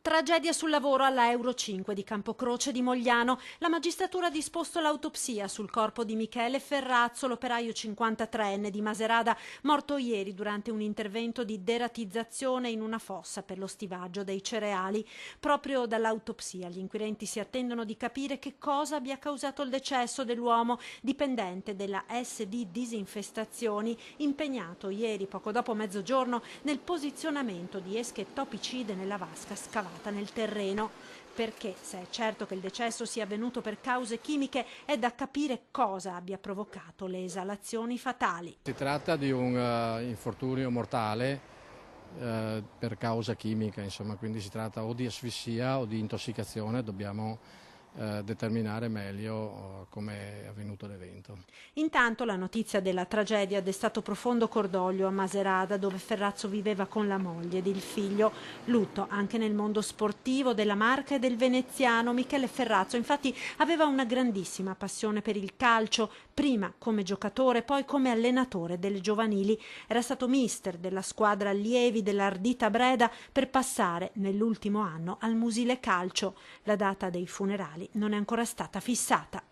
Tragedia sul lavoro alla Euro 5 di Campocroce di Mogliano. La magistratura ha disposto l'autopsia sul corpo di Michele Ferrazzo, l'operaio 53enne di Maserada, morto ieri durante un intervento di deratizzazione in una fossa per lo stivaggio dei cereali. Proprio dall'autopsia gli inquirenti si attendono di capire che cosa abbia causato il decesso dell'uomo, dipendente della SD Disinfestazioni, impegnato ieri poco dopo mezzogiorno nel posizionamento di esche topicide nella vasca scavata nel terreno. Perché, se è certo che il decesso sia avvenuto per cause chimiche, è da capire cosa abbia provocato le esalazioni fatali. Si tratta di un infortunio mortale per causa chimica, insomma, quindi si tratta o di asfissia o di intossicazione. Dobbiamo determinare meglio come è avvenuto l'evento. Intanto la notizia della tragedia ha destato profondo cordoglio a Maserada, dove Ferrazzo viveva con la moglie ed il figlio. Lutto anche nel mondo sportivo della Marca e del veneziano. Michele Ferrazzo infatti aveva una grandissima passione per il calcio, prima come giocatore, poi come allenatore delle giovanili. Era stato mister della squadra allievi dell'Ardita Breda per passare nell'ultimo anno al Musile Calcio. La data dei funerali non è ancora stata fissata.